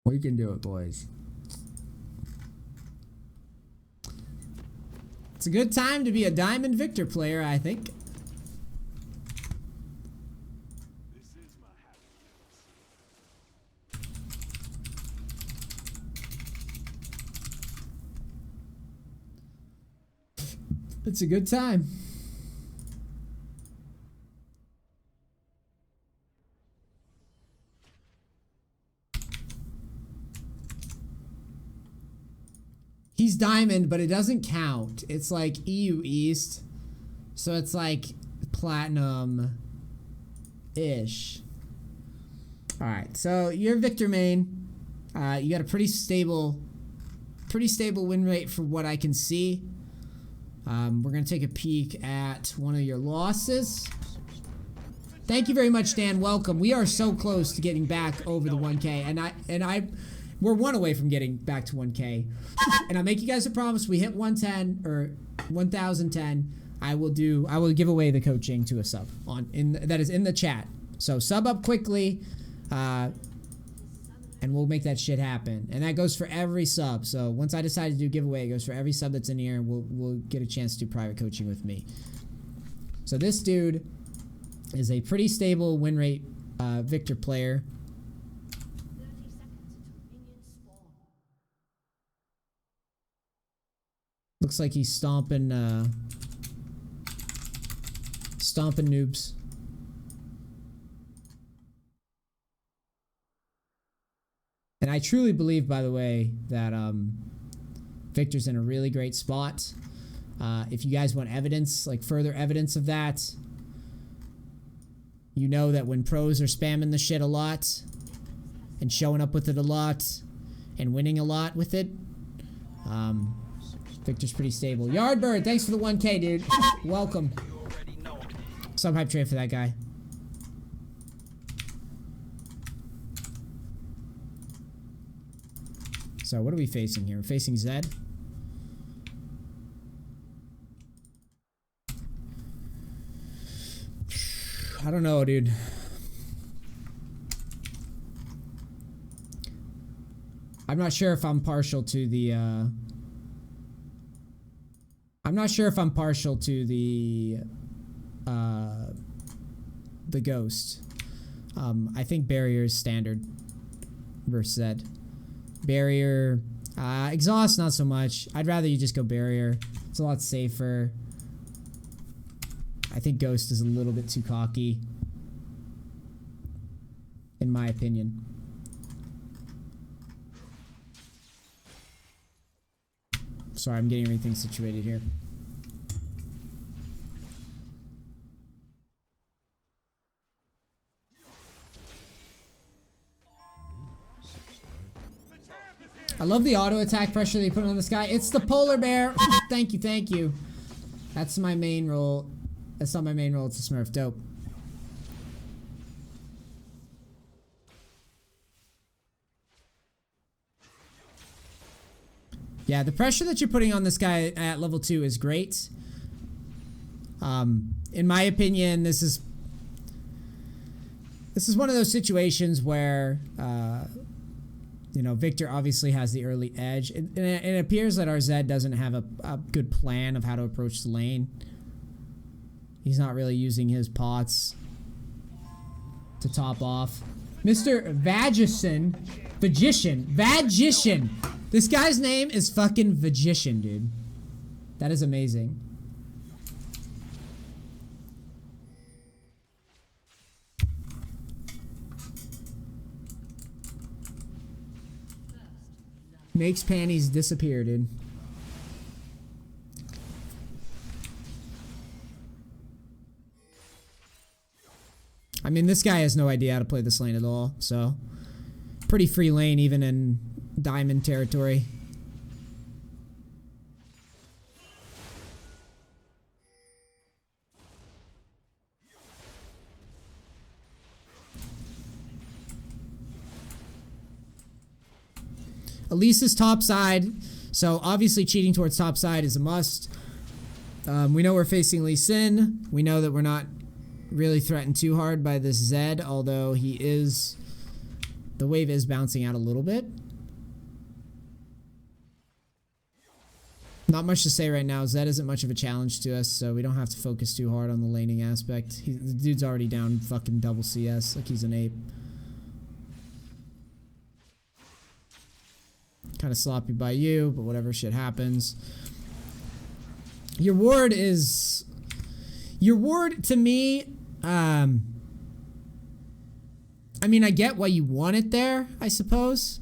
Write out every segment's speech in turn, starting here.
We can do it, boys. It's a good time to be a Diamond Viktor player, I think. It's a good time. He's Diamond, but it doesn't count. It's like EU East. So it's like Platinum-ish. Alright, so you're Viktor main. You got a pretty stable win rate for what I can see. We're going to take a peek at one of your losses. Thank you very much, Dan. Welcome. We are so close to getting back over the 1K. We're one away from getting back to 1K. And I'll make you guys a promise. We hit 110 or 1010. I will give away the coaching to a sub that is in the chat. So sub up quickly, and we'll make that shit happen. And that goes for every sub. So once I decide to do giveaway, it goes for every sub that's in here, and we'll get a chance to do private coaching with me. So this dude is a pretty stable win rate Viktor player. Looks like he's stomping noobs. And I truly believe, by the way, that Viktor's in a really great spot. If you guys want evidence, like further evidence of that, you know that when pros are spamming the shit a lot and showing up with it a lot and winning a lot with it, Viktor's pretty stable. Yardbird, thanks for the 1K, dude. Welcome. Some hype trade for that guy. So what are we facing here? We're facing Zed. I don't know, dude. I'm not sure if I'm partial to the Ghost. I think Barrier is standard versus Zed. Barrier, Exhaust not so much. I'd rather you just go Barrier. It's a lot safer. I think Ghost is a little bit too cocky, in my opinion. Sorry, I'm getting everything situated here. I love the auto attack pressure they put on this guy. It's the polar bear. Thank you, thank you. That's my main role. That's not my main role. It's a Smurf. Dope. Yeah, the pressure that you're putting on this guy at level 2 is great. In my opinion, this is one of those situations where you know, Viktor obviously has the early edge. It appears that our Zed doesn't have a good plan of how to approach the lane. He's not really using his pots to top off. Mr. Vagician. This guy's name is fucking Vagician, dude. That is amazing. Makes panties disappear, dude. I mean, this guy has no idea how to play this lane at all, so pretty free lane even in diamond territory. Elise is top side, so obviously cheating towards top side is a must. We know we're facing Lee Sin. We know that we're not really threatened too hard by this Zed, although he is The wave is bouncing out a little bit. Not much to say right now. Zed isn't much of a challenge to us, so we don't have to focus too hard on the laning aspect. The dude's already down fucking double CS, like he's an ape. Kind of sloppy by you, but whatever, shit happens. Your ward is... Your ward, to me... I mean, I get why you want it there, I suppose.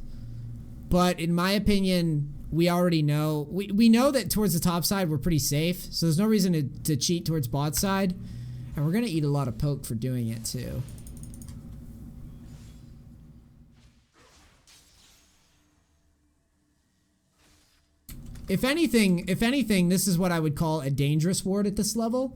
But in my opinion... We already know, we know that towards the top side we're pretty safe, so there's no reason to cheat towards bot side, and we're gonna eat a lot of poke for doing it too. If anything, this is what I would call a dangerous ward at this level,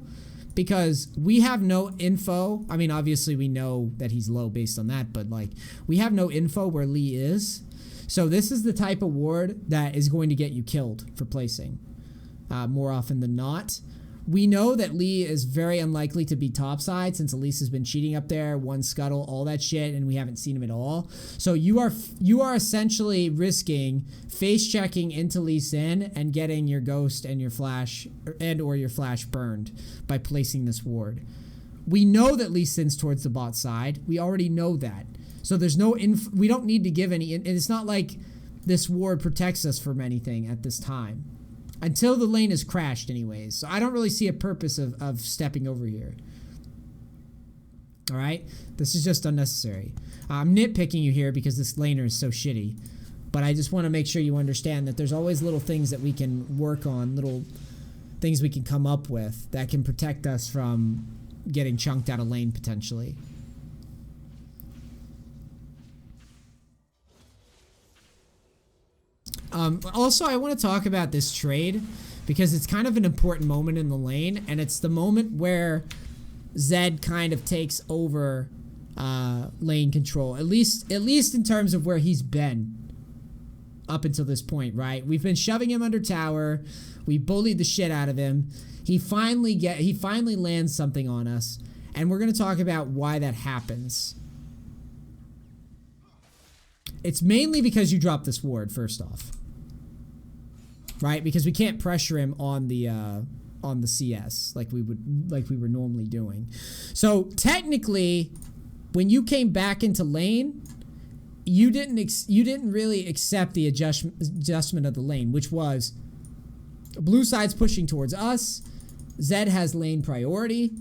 because we have no info. I mean, obviously we know that he's low based on that, but like, we have no info where Lee is. So this is the type of ward that is going to get you killed for placing, more often than not. We know that Lee is very unlikely to be topside since Elise has been cheating up there, one scuttle, all that shit, and we haven't seen him at all. So you are essentially risking face checking into Lee Sin and getting your ghost and your flash or your flash burned by placing this ward. We know that Lee Sin's towards the bot side. We already know that. So there's no we don't need to give any, and it's not like this ward protects us from anything at this time. Until the lane is crashed anyways. So I don't really see a purpose of stepping over here. Alright? This is just unnecessary. I'm nitpicking you here because this laner is so shitty. But I just want to make sure you understand that there's always little things that we can work on, little things we can come up with that can protect us from getting chunked out of lane potentially. Also, I want to talk about this trade because it's kind of an important moment in the lane, and it's the moment where Zed kind of takes over lane control, at least in terms of where he's been up until this point, right? We've been shoving him under tower. We bullied the shit out of him. He finally lands something on us, and we're going to talk about why that happens. It's mainly because you dropped this ward, first off. Right? Because we can't pressure him on the CS like we were normally doing. So technically, when you came back into lane, you didn't really accept the adjustment of the lane, which was blue side's pushing towards us, Zed has lane priority,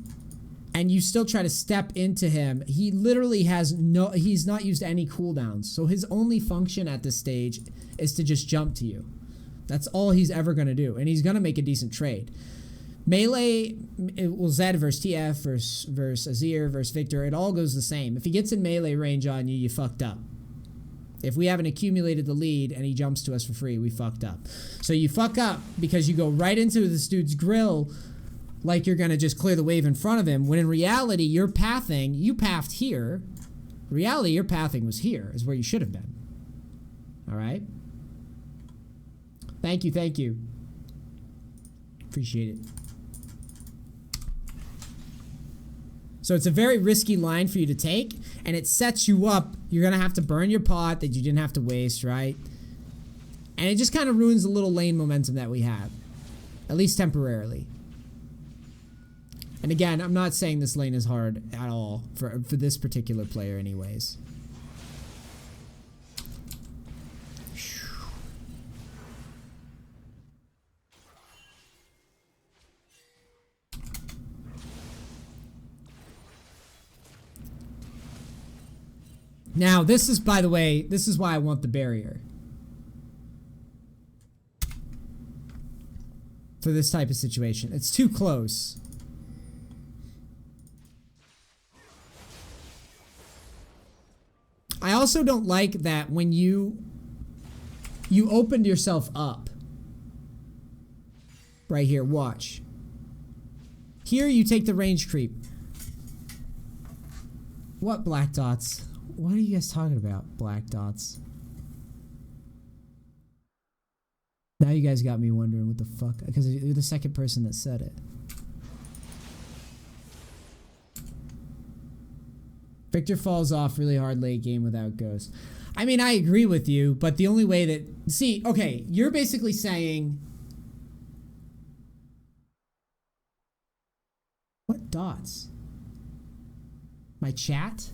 and you still try to step into him. He literally he's not used any cooldowns. So his only function at this stage is to just jump to you. That's all he's ever going to do. And he's going to make a decent trade. Melee, Zed versus TF versus Azir versus Viktor, it all goes the same. If he gets in melee range on you, you fucked up. If we haven't accumulated the lead and he jumps to us for free, we fucked up. So you fuck up because you go right into this dude's grill like you're going to just clear the wave in front of him, when in reality, you pathed here. In reality, your pathing was here, is where you should have been. All right? Thank you. Appreciate it. So it's a very risky line for you to take, and it sets you up. You're going to have to burn your pot that you didn't have to waste, right? And it just kind of ruins the little lane momentum that we have, at least temporarily. And again, I'm not saying this lane is hard at all for this particular player anyways. Now, this is, by the way, this is why I want the barrier. For this type of situation. It's too close. I also don't like that when you opened yourself up. Right here, watch. Here you take the range creep. What black dots? What are you guys talking about, black dots? Now you guys got me wondering what the fuck, because you're the second person that said it. Viktor falls off really hard late game without Ghost. I mean, I agree with you, but the only way that... See, okay, you're basically saying... What dots? My chat?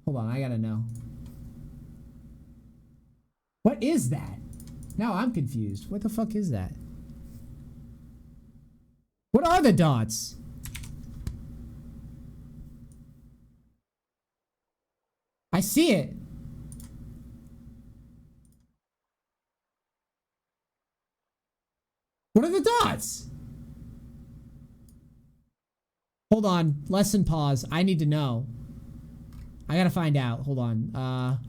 Hold on, I gotta know. What is that? Now I'm confused. What the fuck is that? What are the dots? I see it. What are the dots? Hold on. Lesson pause. I need to know. I gotta find out. Hold on.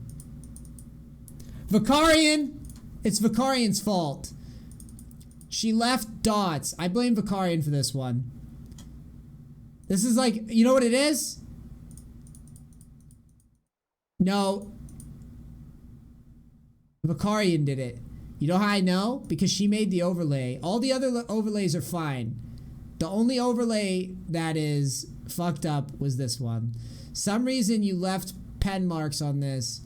Vicarian. It's Vicarian's fault. She left dots. I blame Vicarian for this one. This is like, you know what it is? No. Vicarian did it. You know how I know? Because she made the overlay. All the other overlays are fine. The only overlay that is fucked up was this one. Some reason you left pen marks on this.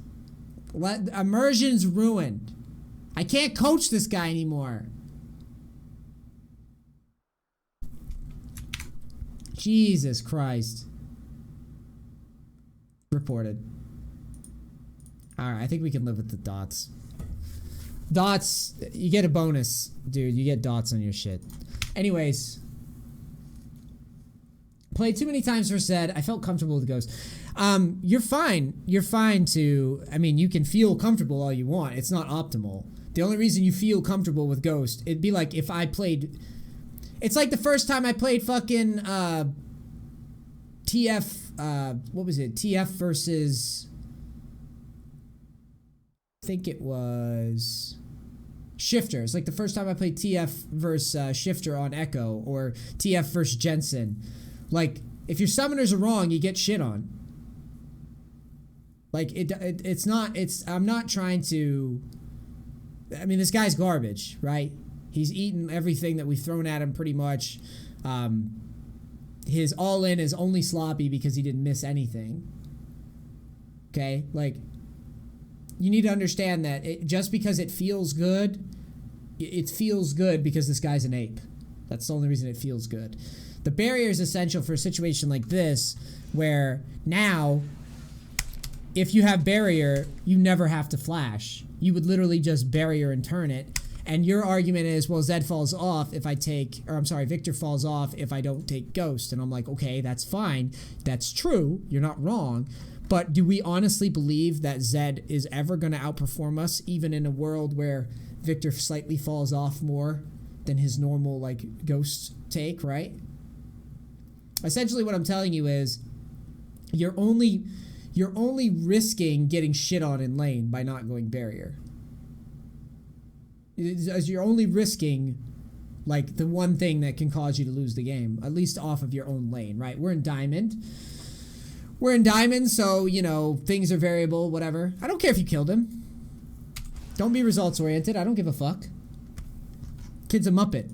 Immersion's ruined. I can't coach this guy anymore. Jesus Christ. Reported. Alright, I think we can live with the dots. Dots, you get a bonus, dude. You get dots on your shit. Anyways. Played too many times for Zed. I felt comfortable with Ghost. You're fine. You're fine to... I mean, you can feel comfortable all you want. It's not optimal. The only reason you feel comfortable with Ghost, it'd be like if I played... It's like the first time I played fucking TF... what was it? TF versus... I think it was... Shifter. It's like the first time I played TF versus Shifter on Echo, or TF versus Jensen. Like, if your summoners are wrong, you get shit on. Like, it's not... I'm not trying to... I mean, this guy's garbage, right? He's eaten everything that we've thrown at him pretty much. His all-in is only sloppy because he didn't miss anything. Okay? Like, you need to understand that just because it feels good, it feels good because this guy's an ape. That's the only reason it feels good. The barrier is essential for a situation like this, where now, if you have barrier, you never have to flash. You would literally just barrier and turn it. And your argument is, well, Zed falls off if I take, or I'm sorry, Viktor falls off if I don't take Ghost. And I'm like, okay, that's fine. That's true. You're not wrong. But do we honestly believe that Zed is ever going to outperform us, even in a world where Viktor slightly falls off more than his normal, like, Ghost take, right? Essentially what I'm telling you is, you're only risking getting shit on in lane by not going barrier. As you're only risking, like, the one thing that can cause you to lose the game, at least off of your own lane, right? We're in Diamond. We're in Diamond, so, you know, things are variable, whatever. I don't care if you killed him. Don't be results oriented. I don't give a fuck. Kid's a Muppet.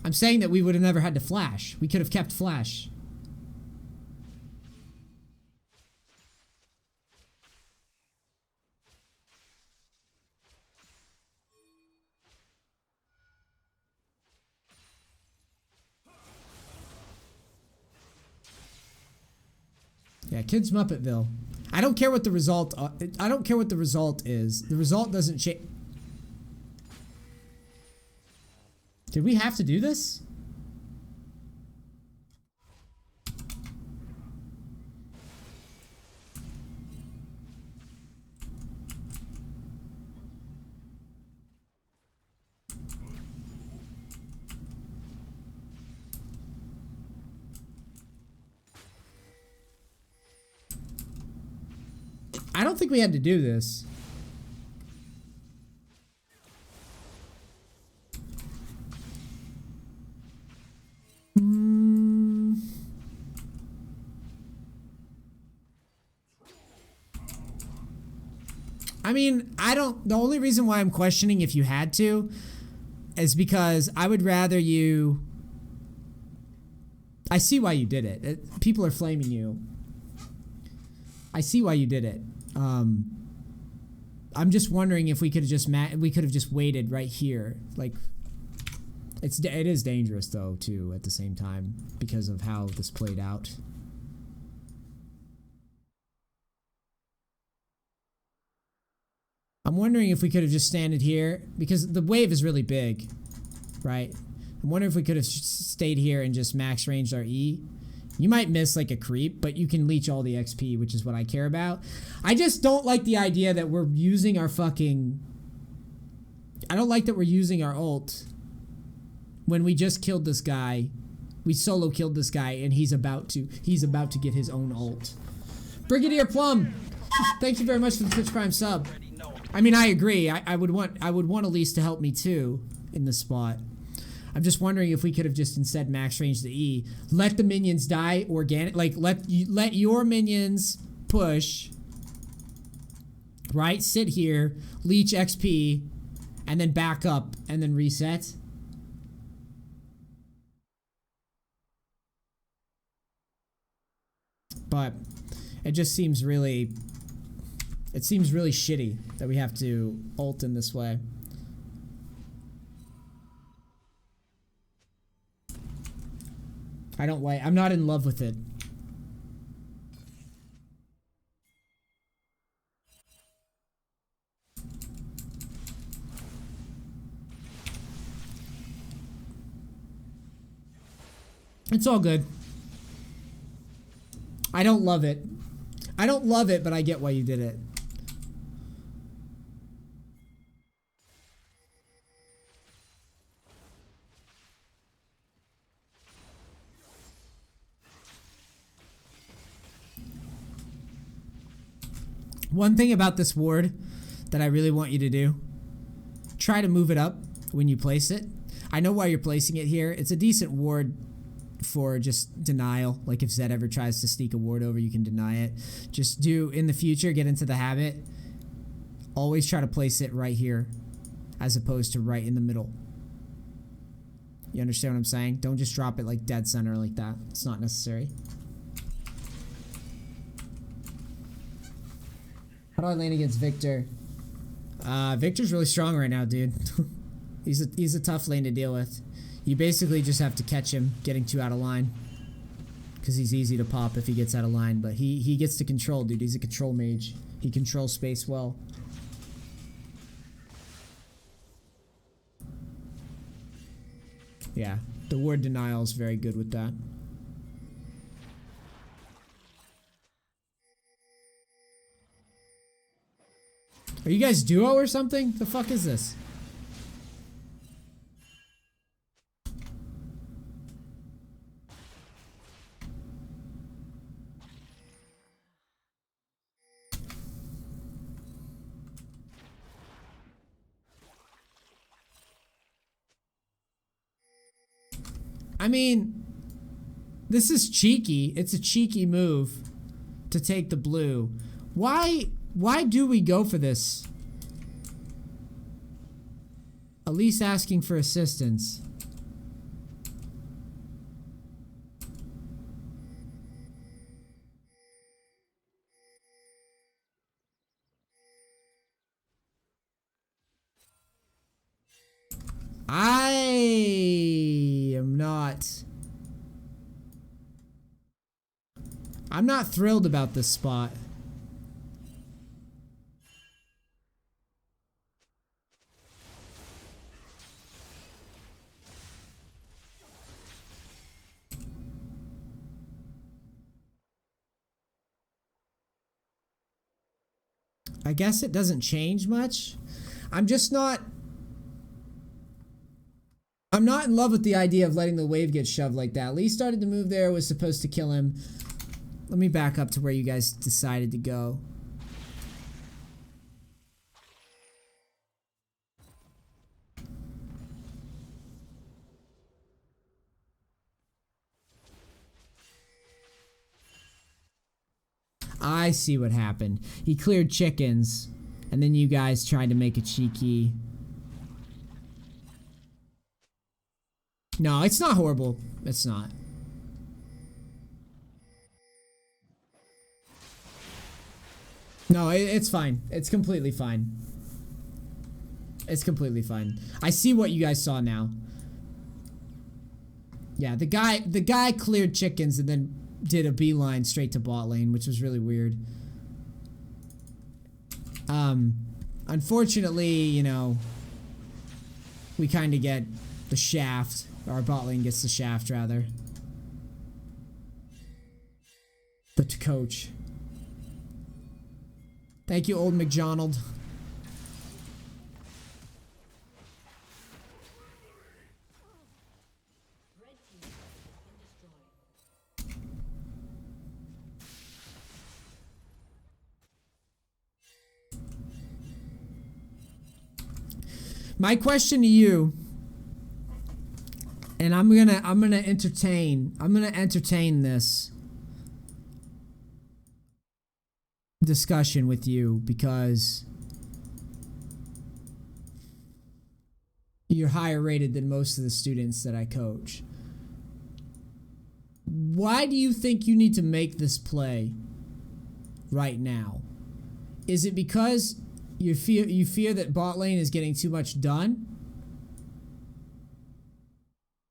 I'm saying that we would have never had to flash. We could have kept flash. Yeah, kids Muppetville. I don't care what the result. I don't care what the result is. The result doesn't change. Did we have to do this? I don't think we had to do this. I mean, the only reason why I'm questioning if you had to is because I would rather you... I see why you did it. People are flaming you. I see why you did it. I'm just wondering if we could have just waited right here. Like, it is dangerous though too at the same time because of how this played out. I'm wondering if we could have just standed here because the wave is really big, right? I'm wondering if we could have stayed here and just max ranged our E. You might miss like a creep, but you can leech all the XP, which is what I care about. I just don't like the idea that we're using our fucking... I don't like that we're using our ult when we just killed this guy. We solo killed this guy and he's about to get his own ult. Brigadier Plum, thank you very much for the Twitch Prime sub. I mean, I agree. I would want Elise to help me too in this spot. I'm just wondering if we could have just instead max range the E, let the minions die organic, like let your minions push, right? Sit here, leech XP, and then back up and then reset. But it just seems really, shitty that we have to ult in this way. I'm not in love with it. It's all good. I don't love it. I don't love it, but I get why you did it. One thing about this ward that I really want you to do, try to move it up when you place it. I know why you're placing it here. It's a decent ward for just denial. Like if Zed ever tries to sneak a ward over, you can deny it. Just do, in the future, get into the habit. Always try to place it right here as opposed to right in the middle. You understand what I'm saying? Don't just drop it like dead center like that. It's not necessary. How do I lane against Viktor? Viktor's really strong right now, dude. He's a tough lane to deal with. You basically just have to catch him getting too out of line. Because he's easy to pop if he gets out of line. But he gets to control, dude. He's a control mage. He controls space well. Yeah, the word denial is very good with that. Are you guys duo or something? The fuck is this? I mean, this is cheeky. It's a cheeky move to take the blue. Why do we go for this? Elise asking for assistance. I'm not thrilled about this spot. I guess it doesn't change much. I'm not in love with the idea of letting the wave get shoved like that. Lee started to move there, was supposed to kill him. Let me back up to where you guys decided to go. I see what happened. He cleared chickens, and then you guys tried to make a cheeky... No, it's not horrible. It's not. No, it's fine. It's completely fine. It's completely fine. I see what you guys saw now. Yeah, the guy cleared chickens and then did a beeline straight to bot lane, which was really weird. Unfortunately, you know, we kind of get the shaft. Our bot lane gets the shaft, rather. The coach. Thank you, old McDonald. My question to you, and I'm gonna entertain this discussion with you because you're higher rated than most of the students that I coach. Why do you think you need to make this play right now? Is it because you fear that bot lane is getting too much done?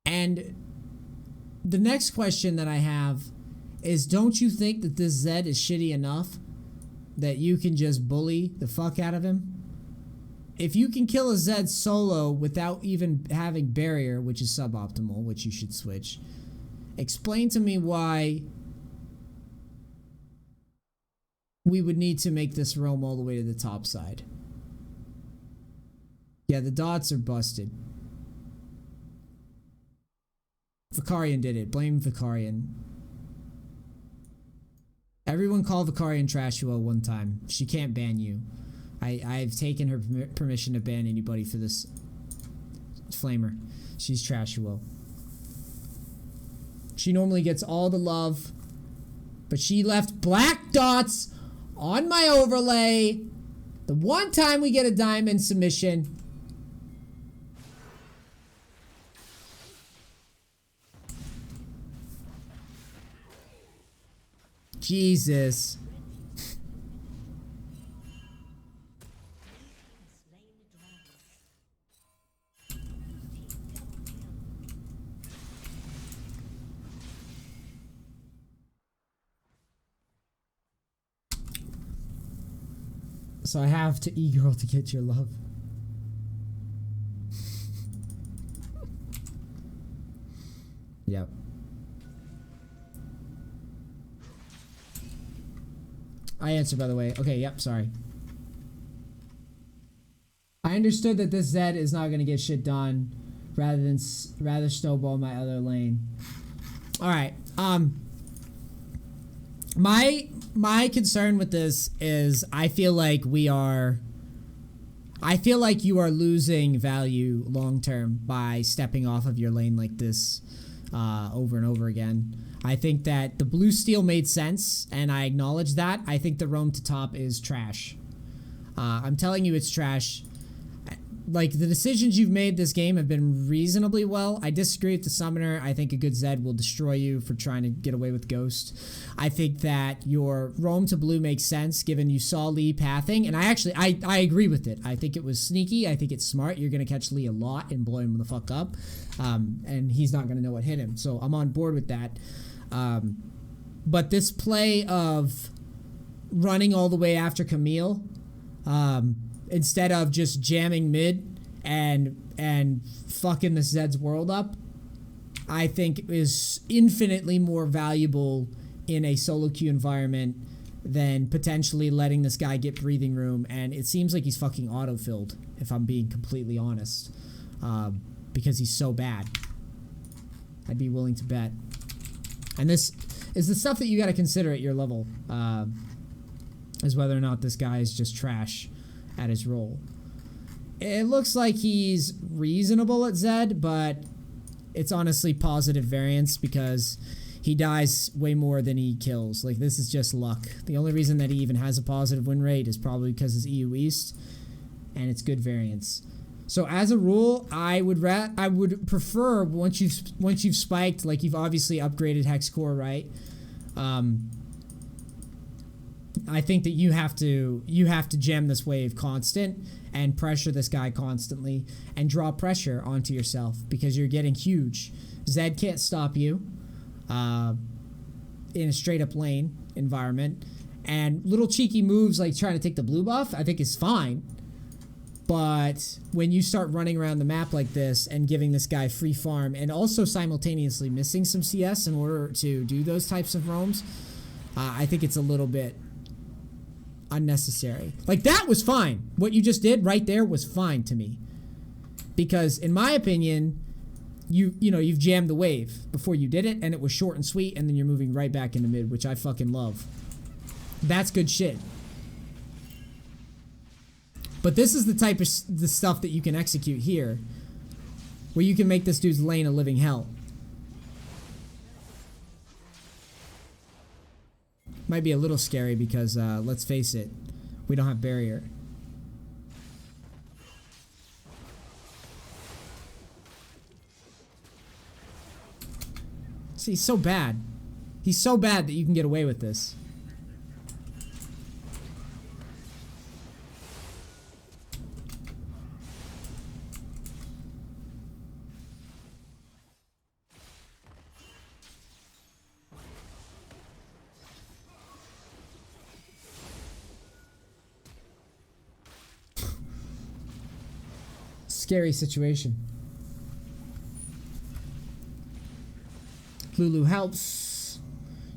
And the next question that I have is, don't you think that this Zed is shitty enough that you can just bully the fuck out of him? If you can kill a Zed solo without even having barrier, which is suboptimal, which you should switch, explain to me why we would need to make this roam all the way to the top side. Yeah, the dots are busted. Vicarian did it. Blame Vicarian. Everyone call Vicarian Trashua one time. She can't ban you. I've taken her permission to ban anybody for this. Flamer. She's Trashua. She normally gets all the love, but she left black dots on my overlay. The one time we get a diamond submission. Jesus. So I have to e-girl to get your love. Yep. I answered, by the way. Okay, yep, sorry. I understood that this Zed is not going to get shit done rather snowball my other lane. All right. My concern with this is I feel like you are losing value long term by stepping off of your lane like this over and over again. I think that the blue steel made sense, and I acknowledge that. I think the roam to top is trash. I'm telling you it's trash. Like, the decisions you've made this game have been reasonably well. I disagree with the summoner. I think a good Zed will destroy you for trying to get away with Ghost. I think that your roam to blue makes sense given you saw Lee pathing, and I agree with it. I think it was sneaky. I think it's smart. You're going to catch Lee a lot and blow him the fuck up, and he's not going to know what hit him. So I'm on board with that. But this play of running all the way after Camille, instead of just jamming mid and fucking the Zed's world up, I think is infinitely more valuable in a solo queue environment than potentially letting this guy get breathing room. And it seems like he's fucking auto-filled, if I'm being completely honest, because he's so bad. I'd be willing to bet. And this is the stuff that you got to consider at your level, is whether or not this guy is just trash at his role. It looks like he's reasonable at Zed, but it's honestly positive variance because he dies way more than he kills. Like, this is just luck. The only reason that he even has a positive win rate is probably because it's EU East, and it's good variance. So as a rule, I would prefer once you've spiked, like you've obviously upgraded Hex Core, right? I think that you have to jam this wave constant and pressure this guy constantly and draw pressure onto yourself because you're getting huge. Zed can't stop you in a straight up lane environment, and little cheeky moves like trying to take the blue buff I think is fine, but when you start running around the map like this and giving this guy free farm and also simultaneously missing some CS in order to do those types of roams, I think it's a little bit unnecessary. Like, that was fine. What you just did right there was fine to me. Because in my opinion, you've jammed the wave before you did it, and it was short and sweet, and then you're moving right back into mid, which I fucking love. That's good shit. But this is the type of the stuff that you can execute here, where you can make this dude's lane a living hell. Might be a little scary because, let's face it, we don't have barrier. See, he's so bad. He's so bad that you can get away with this. Scary situation. Lulu helps.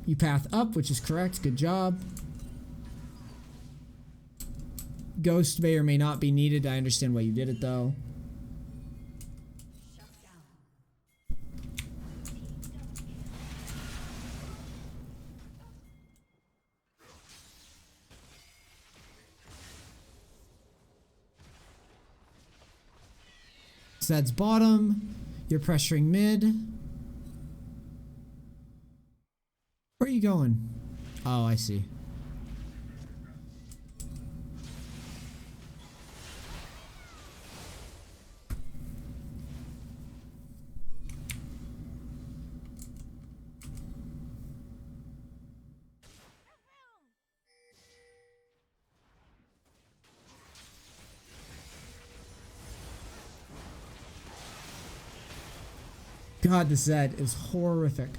You path up, which is correct. Good job. Ghost may or may not be needed. I understand why you did it, though. So that's bottom. You're pressuring mid. Where are you going? Oh, I see. God, this Zed is horrific.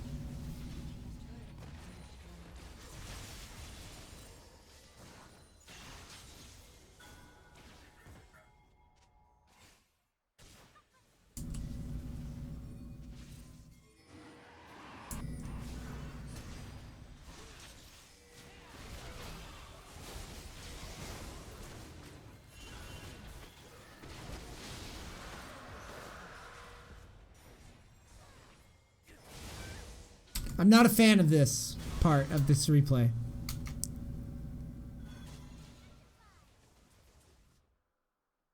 I'm not a fan of this part of this replay.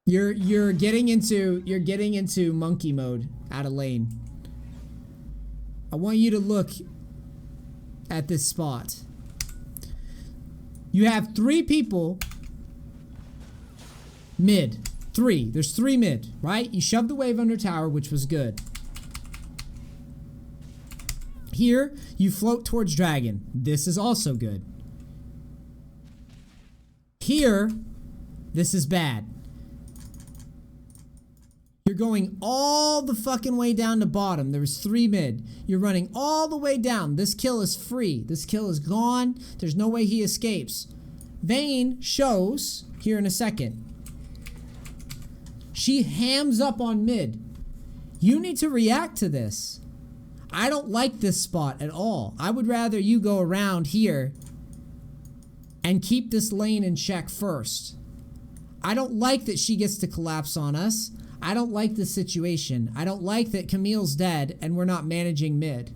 You're getting into monkey mode out of lane. I want you to look at this spot. You have 3 people mid. 3. There's 3 mid, right? You shoved the wave under tower, which was good. Here, you float towards dragon. This is also good. Here, this is bad. You're going all the fucking way down to bottom. There was 3 mid. You're running all the way down. This kill is free. This kill is gone. There's no way he escapes. Vayne shows here in a second. She hams up on mid. You need to react to this. I don't like this spot at all. I would rather you go around here and keep this lane in check first. I don't like that she gets to collapse on us. I don't like this situation. I don't like that Camille's dead and we're not managing mid.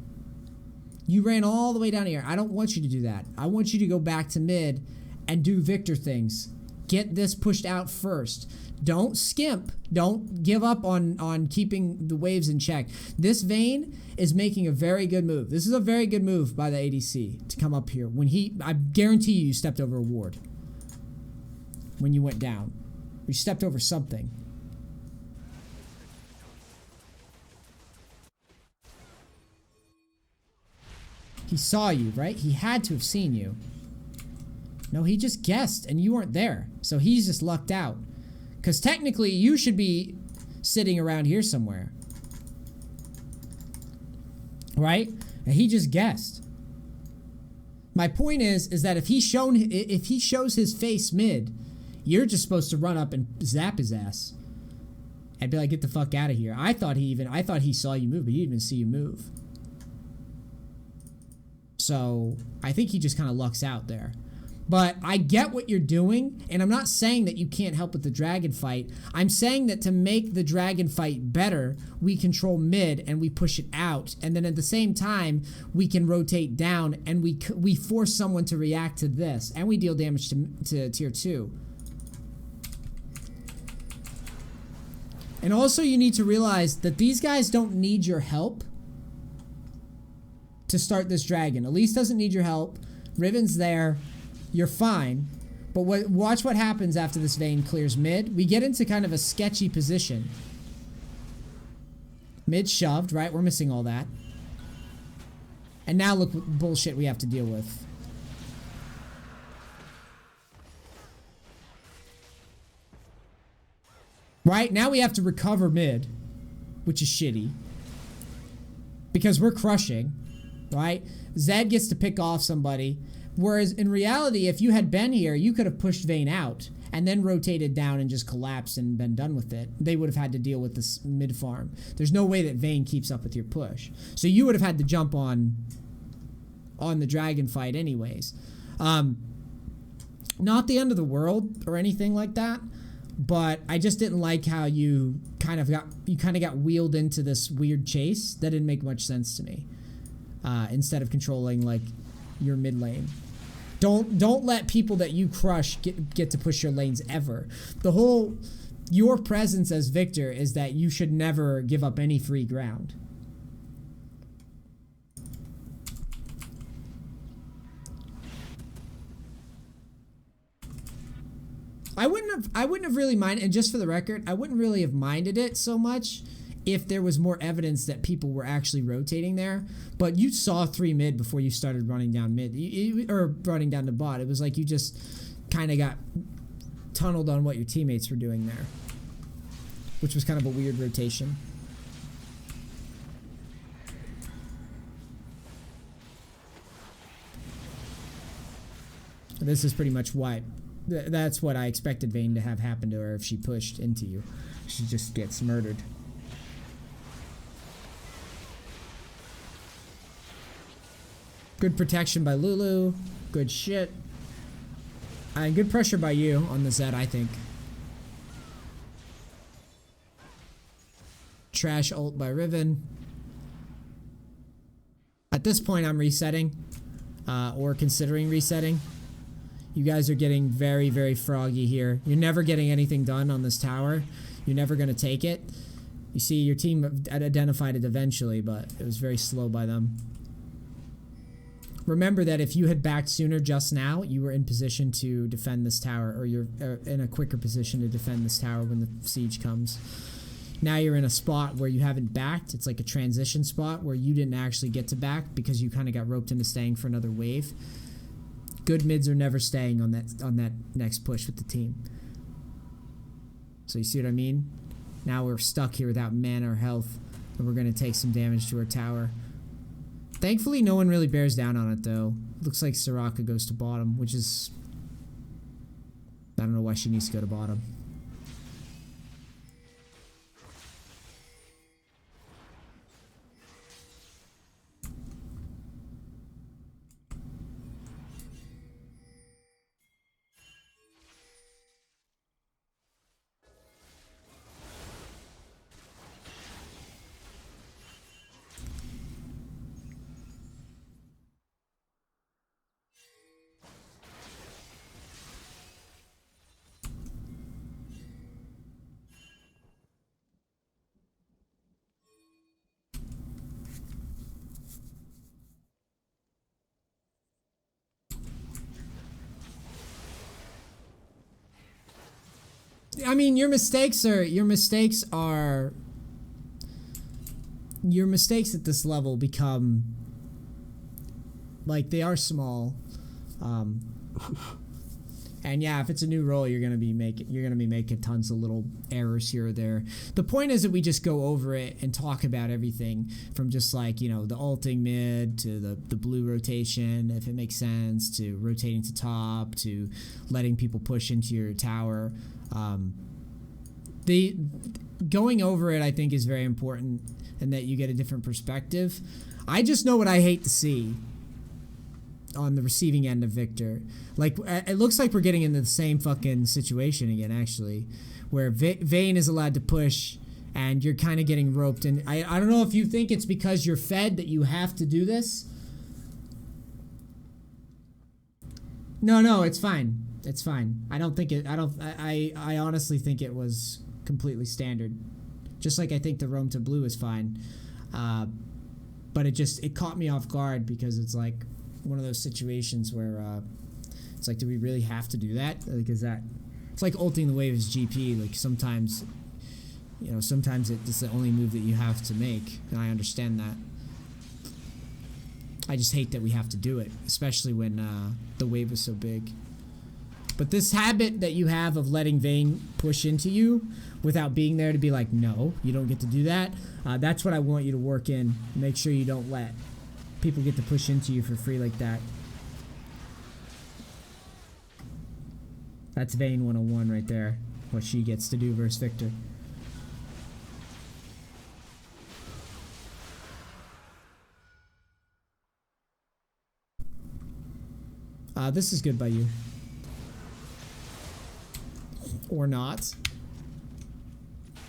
You ran all the way down here. I don't want you to do that. I want you to go back to mid and do Viktor things. Get this pushed out first. Don't skimp. Don't give up on keeping the waves in check. This Vayne is making a very good move. This is a very good move by the ADC to come up here. When I guarantee you stepped over a ward. When you went down. You stepped over something. He saw you, right? He had to have seen you. No, he just guessed and you weren't there. So he's just lucked out. Because technically you should be sitting around here somewhere. Right? And he just guessed. My point is that if he shows his face mid, you're just supposed to run up and zap his ass. I'd be like, get the fuck out of here. I thought he saw you move, but he didn't even see you move. So I think he just kind of lucks out there. But I get what you're doing, and I'm not saying that you can't help with the dragon fight. I'm saying that to make the dragon fight better, we control mid and we push it out, and then at the same time we can rotate down and we force someone to react to this, and we deal damage to tier 2. And also you need to realize that these guys don't need your help to start this dragon. Elise doesn't need your help. Riven's there. You're fine. But watch what happens after this Vayne clears mid. We get into kind of a sketchy position. Mid shoved, right? We're missing all that. And now look what bullshit we have to deal with. Right? Now we have to recover mid, which is shitty. Because we're crushing, right? Zed gets to pick off somebody. Whereas in reality, if you had been here, you could have pushed Vayne out and then rotated down and just collapsed and been done with it. They would have had to deal with this mid farm. There's no way that Vayne keeps up with your push. So you would have had to jump on the dragon fight anyways. Not the end of the world or anything like that, but I just didn't like how you kind of got wheeled into this weird chase that didn't make much sense to me. Instead of controlling like your mid lane. Don't let people that you crush get to push your lanes ever. Your presence as Viktor is that you should never give up any free ground. I wouldn't have really minded, and just for the record, I wouldn't really have minded it so much if there was more evidence that people were actually rotating there. But you saw 3 mid before you started running down mid, or running down to bot. It was like you just kind of got tunneled on what your teammates were doing there, which was kind of a weird rotation. This is pretty much why. That's what I expected Vayne to have happen to her if she pushed into you. She just gets murdered. Good protection by Lulu. Good shit. And good pressure by you on the Zed, I think. Trash ult by Riven. At this point, I'm resetting. Or considering resetting. You guys are getting very, very froggy here. You're never getting anything done on this tower. You're never going to take it. You see, your team identified it eventually, but it was very slow by them. Remember that if you had backed sooner just now, you were in position to defend this tower, or you're in a quicker position to defend this tower when the siege comes. Now you're in a spot where you haven't backed. It's like a transition spot where you didn't actually get to back because you kind of got roped into staying for another wave. Good mids are never staying on that next push with the team. So you see what I mean? Now we're stuck here without mana or health, and we're going to take some damage to our tower. Thankfully, no one really bears down on it, though. Looks like Soraka goes to bottom, which is... I don't know why she needs to go to bottom. I mean, your mistakes at this level become like, they are small. And yeah, if it's a new role, you're gonna be making tons of little errors here or there. The point is that we just go over it and talk about everything from just like, you know, the ulting mid to the blue rotation, if it makes sense, to rotating to top, to letting people push into your tower. The going over it, I think, is very important, and that you get a different perspective. I just know what I hate to see on the receiving end of Viktor. Like, it looks like we're getting into the same fucking situation again, actually, where Vayne is allowed to push and you're kind of getting roped. And I don't know if you think it's because you're fed that you have to do this. No, it's fine. It's fine. I don't think it, I honestly think it was completely standard. Just like I think the roam to blue is fine. But it caught me off guard because it's like one of those situations where it's like, do we really have to do that? Like, is that, it's like ulting the wave as GP. Like, sometimes, you know, sometimes it's the only move that you have to make, and I understand that. I just hate that we have to do it, especially when the wave is so big. But this habit that you have of letting Vayne push into you without being there to be like, no, you don't get to do that, that's what I want you to work in. Make sure you don't let people get to push into you for free like that. That's Vayne 101 right there. What she gets to do versus Viktor. This is good by you. Or not. I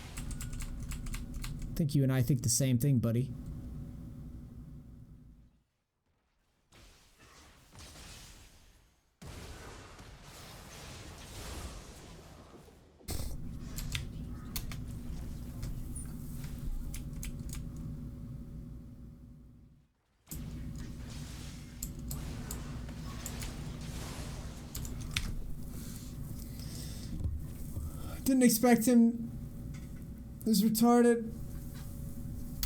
think you and I think the same thing, buddy. Didn't expect him. This retarded.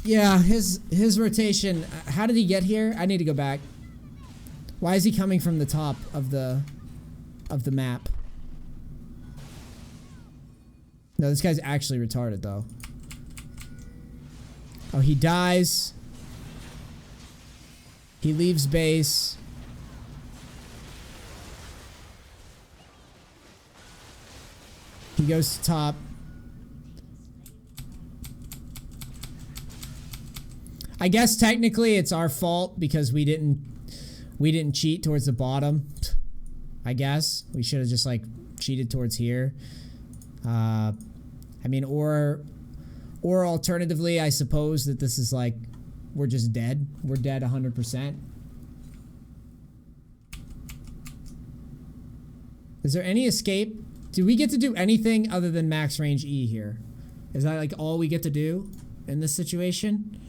Yeah, his rotation. How did he get here? I need to go back. Why is he coming from the top of the map? No, this guy's actually retarded though. Oh, he dies. He leaves base. He goes to top. I guess technically it's our fault because we didn't cheat towards the bottom. I guess we should have just like cheated towards here. I mean, or alternatively, I suppose that this is like we're just dead. We're dead 100%. Is there any escape? Do we get to do anything other than max range E here? Is that like all we get to do in this situation?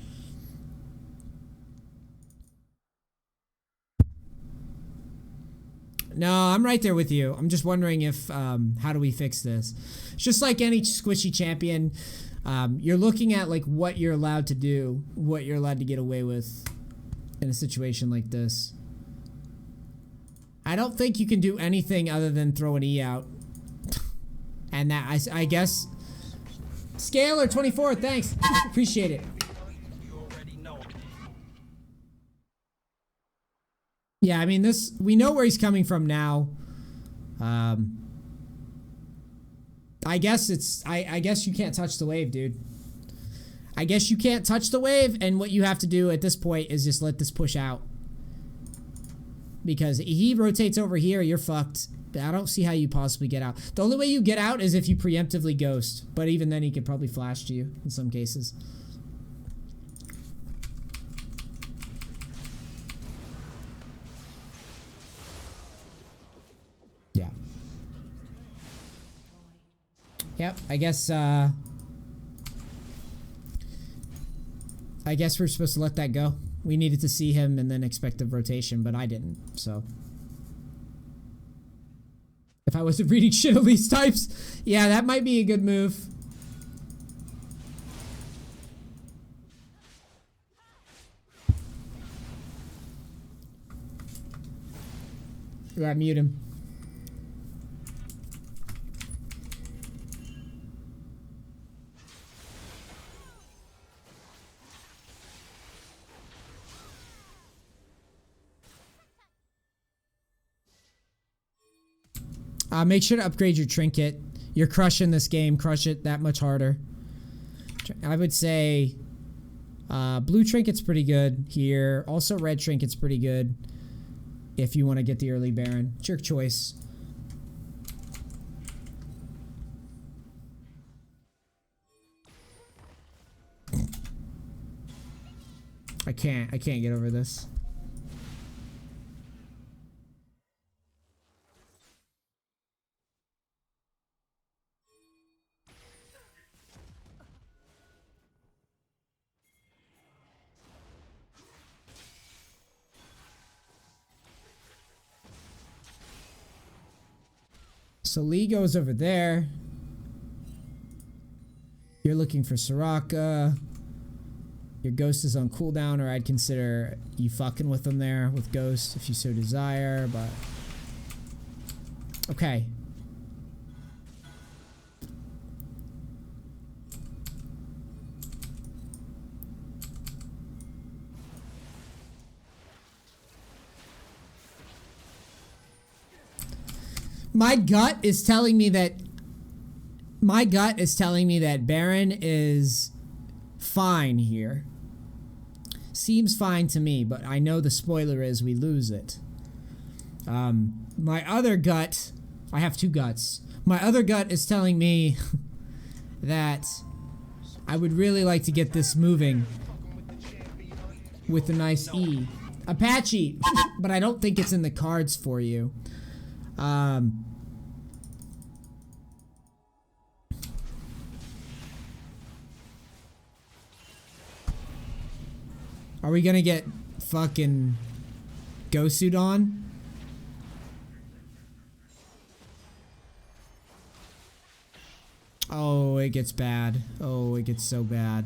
No, I'm right there with you. I'm just wondering if, how do we fix this? It's just like any squishy champion. You're looking at like what you're allowed to do, what you're allowed to get away with in a situation like this. I don't think you can do anything other than throw an E out. And that, I guess... Scalar 24, thanks. Appreciate it. Yeah, I mean, this... We know where he's coming from now. I guess it's... I guess you can't touch the wave, dude. I guess you can't touch the wave, and what you have to do at this point is just let this push out. Because he rotates over here, you're fucked. I don't see how you possibly get out. The only way you get out is if you preemptively ghost. But even then, he could probably flash to you in some cases. Yeah. Yep, I guess we're supposed to let that go. We needed to see him and then expect the rotation, but I didn't, so... If I wasn't reading shit of these types, yeah, that might be a good move. You gotta mute him. Make sure to upgrade your trinket. You're crushing this game. Crush it that much harder. I would say blue trinket's pretty good here. Also red trinket's pretty good if you want to get the early Baron. It's your choice. I can't get over this. So Lee goes over there. You're looking for Soraka. Your Ghost is on cooldown, or I'd consider you fucking with them there with Ghost if you so desire, but... Okay. My gut is telling me that Baron is fine here. Seems fine to me, but I know the spoiler is we lose it. My other gut, I have two guts. My other gut is telling me that I would really like to get this moving with a nice E. Apache, but I don't think it's in the cards for you. Are we gonna get fucking Gosuit on? Oh, it gets bad. Oh, it gets so bad.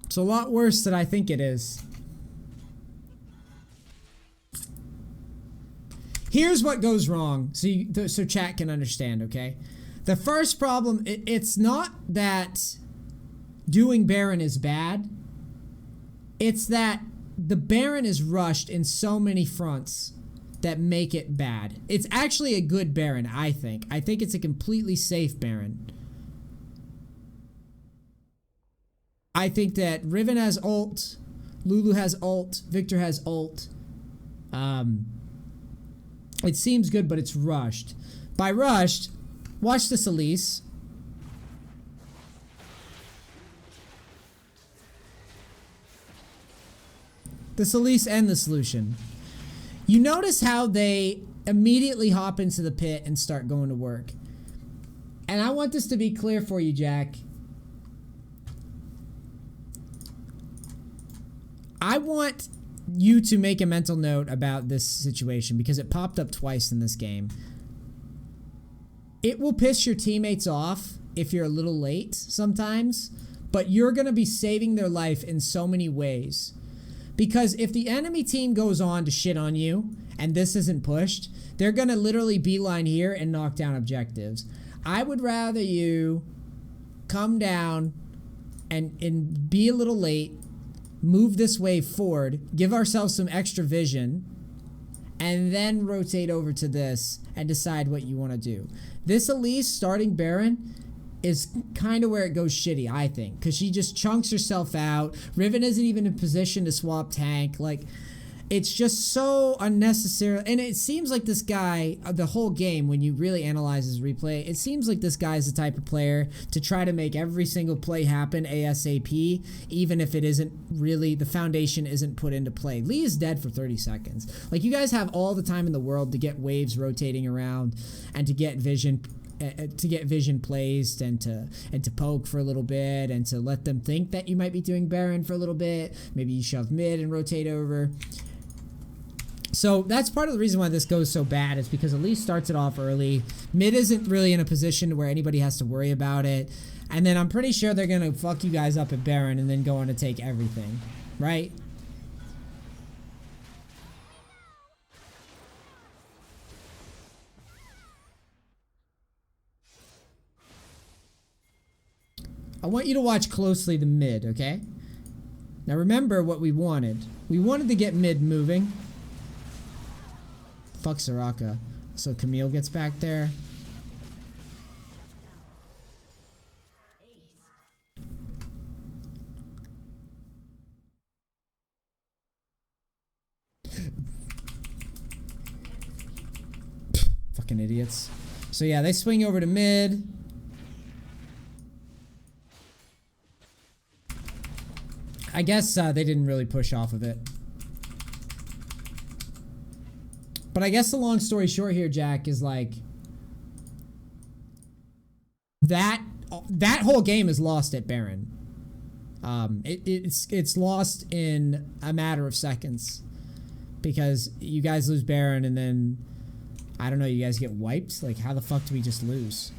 It's a lot worse than I think it is. Here's what goes wrong, so chat can understand, okay? The first problem, it's not that doing Baron is bad. It's that the Baron is rushed in so many fronts that make it bad. It's actually a good Baron, I think. I think it's a completely safe Baron. I think that Riven has ult, Lulu has ult, Viktor has ult. It seems good, but it's rushed. By rushed, watch this, Elise. This Elise and the solution. You notice how they immediately hop into the pit and start going to work. And I want this to be clear for you, Jack. I want you to make a mental note about this situation because it popped up twice in this game. It will piss your teammates off if you're a little late sometimes, but you're going to be saving their life in so many ways. Because if the enemy team goes on to shit on you and this isn't pushed, they're going to literally beeline here and knock down objectives. I would rather you come down and be a little late, move this wave forward, give ourselves some extra vision, and then rotate over to this and decide what you want to do. This Elise starting Baron is kind of where it goes shitty, I think, because she just chunks herself out. Riven isn't even in position to swap tank. Like, it's just so unnecessary. And it seems like this guy, the whole game, when you really analyze his replay, it seems like this guy is the type of player to try to make every single play happen ASAP, even if it isn't really, the foundation isn't put into play. Lee is dead for 30 seconds. Like, you guys have all the time in the world to get waves rotating around and to get vision placed and to poke for a little bit and to let them think that you might be doing Baron for a little bit. Maybe you shove mid and rotate over. So that's part of the reason why this goes so bad is because Elise starts it off early. Mid isn't really in a position where anybody has to worry about it. And then I'm pretty sure they're going to fuck you guys up at Baron and then go on to take everything. Right? I want you to watch closely the mid, okay? Now remember what we wanted. We wanted to get mid moving. Fuck Soraka. So Camille gets back there. Fucking idiots. So yeah, they swing over to mid. I guess they didn't really push off of it. But I guess the long story short here, Jack, is like that whole game is lost at Baron. It's lost in a matter of seconds because you guys lose Baron and then I don't know, you guys get wiped. Like, how the fuck do we just lose?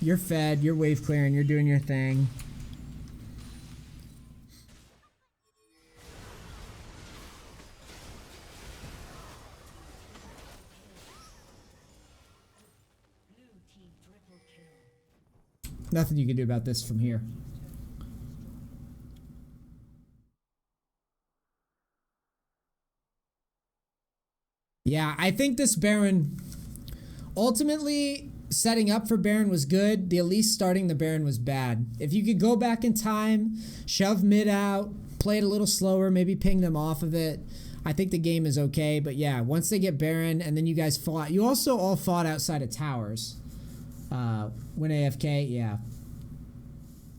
You're fed, you're wave clearing, you're doing your thing. Nothing you can do about this from here. Yeah, I think this Baron, ultimately, setting up for Baron was good. The Elise starting the Baron was bad. If you could go back in time, shove mid out, play it a little slower, maybe ping them off of it, I think the game is okay. But yeah, once they get Baron and then you guys fought, you also all fought outside of towers. When AFK, yeah.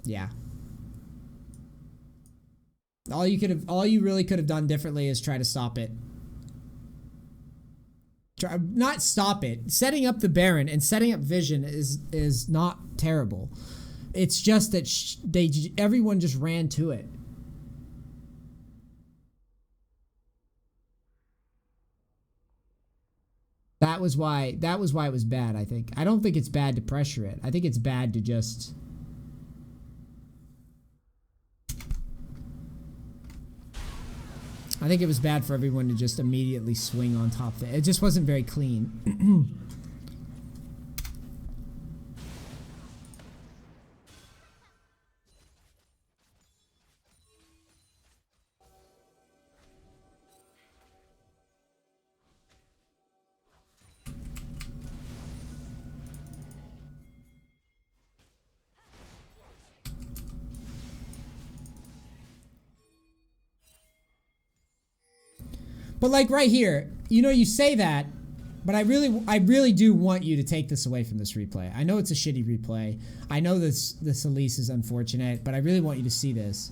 Yeah. All you really could have done differently is try to stop it. Not stop it. Setting up the Baron and setting up Vision is not terrible. It's just that everyone just ran to it. That was why it was bad, I think. I don't think it's bad to pressure it. I think it's bad to just I think it was bad for everyone to just immediately swing on top of it. It just wasn't very clean. But like right here, you know, you say that, but I really do want you to take this away from this replay. I know it's a shitty replay. I know this Elise is unfortunate, but I really want you to see this.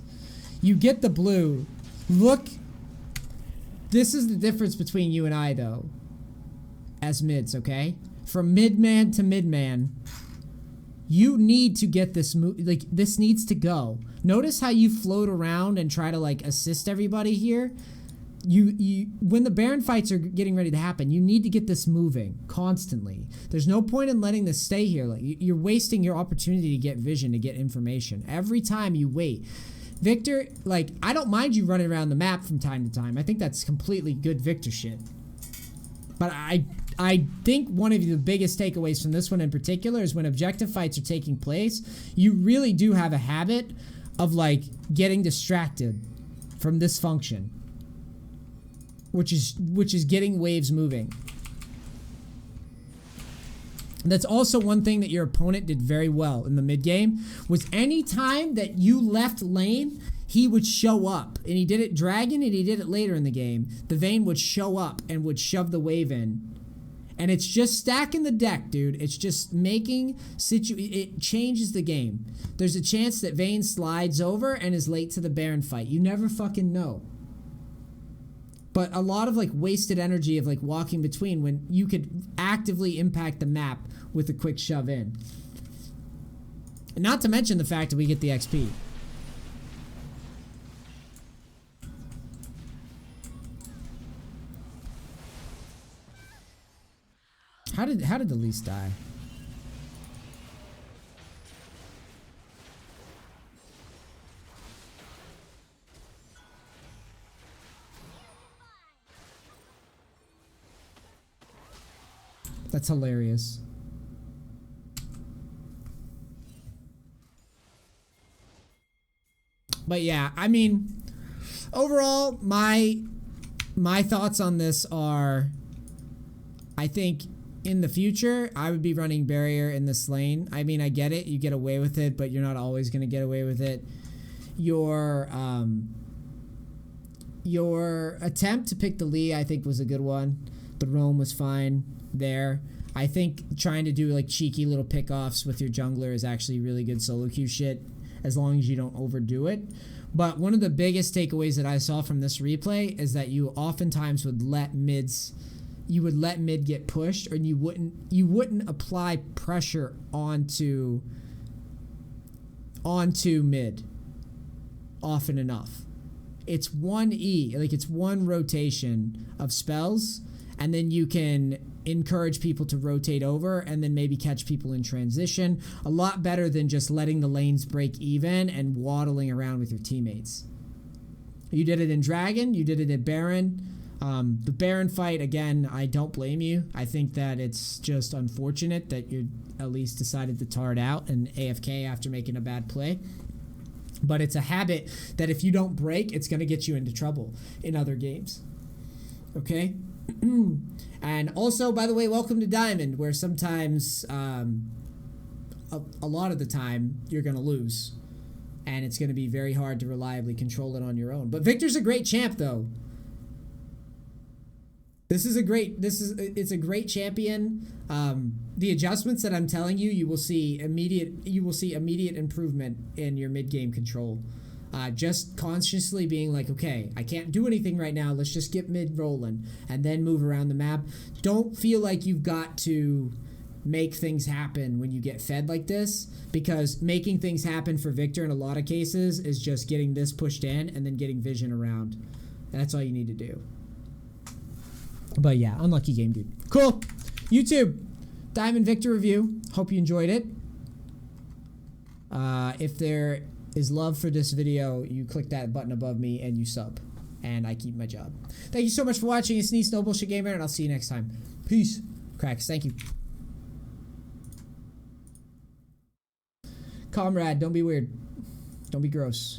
You get the blue. Look, this is the difference between you and I, though, as mids, okay? From mid-man to mid-man, you need to get this move. Like, this needs to go. Notice how you float around and try to, like, assist everybody here. When the Baron fights are getting ready to happen, you need to get this moving constantly. There's no point in letting this stay here. Like, you're wasting your opportunity to get vision, to get information. Every time you wait. Viktor, like, I don't mind you running around the map from time to time. I think that's completely good Viktor shit. But I think one of the biggest takeaways from this one in particular is when objective fights are taking place, you really do have a habit of, like, getting distracted from this function. Which is getting waves moving. That's also one thing that your opponent did very well in the mid game, was any time that you left lane, he would show up. And he did it Dragon and he did it later in the game. The Vayne would show up and would shove the wave in. And it's just stacking the deck, dude. It's just making it changes the game. There's a chance that Vayne slides over and is late to the Baron fight. You never fucking know. But a lot of, like, wasted energy of, like, walking between when you could actively impact the map with a quick shove in. And not to mention the fact that we get the XP. How did the Elise die? That's hilarious. But yeah, I mean, overall, my thoughts on this are, I think in the future, I would be running barrier in this lane. I mean, I get it. You get away with it, but you're not always going to get away with it. Your attempt to pick the Lee, I think, was a good one. The roam was fine there. I think trying to do like cheeky little pickoffs with your jungler is actually really good solo queue shit, as long as you don't overdo it. But one of the biggest takeaways that I saw from this replay is that you oftentimes would let mid get pushed, or you wouldn't apply pressure onto mid often enough. It's one E, like it's one rotation of spells, and then you can encourage people to rotate over and then maybe catch people in transition. A lot better than just letting the lanes break even and waddling around with your teammates. You did it in Dragon, you did it in Baron. The Baron fight, again, I don't blame you. I think that it's just unfortunate that you at least decided to tar it out and AFK after making a bad play. But it's a habit that if you don't break, it's going to get you into trouble in other games. Okay? And also, by the way, welcome to Diamond, where sometimes, a lot of the time, you're going to lose. And it's going to be very hard to reliably control it on your own. But Viktor's a great champ, though. It's a great champion. The adjustments that I'm telling you, you will see immediate improvement in your mid game control. Just consciously being like, okay, I can't do anything right now. Let's just get mid rolling and then move around the map. Don't feel like you've got to make things happen when you get fed like this, because making things happen for Viktor in a lot of cases is just getting this pushed in and then getting vision around. That's all you need to do. But yeah, unlucky game, dude. Cool. YouTube, Diamond Viktor review. Hope you enjoyed it. If there is love for this video, you click that button above me and you sub. And I keep my job. Thank you so much for watching. It's Neace, No Bullshit Gamer, and I'll see you next time. Peace. Cracks. Thank you. Comrade, don't be weird. Don't be gross.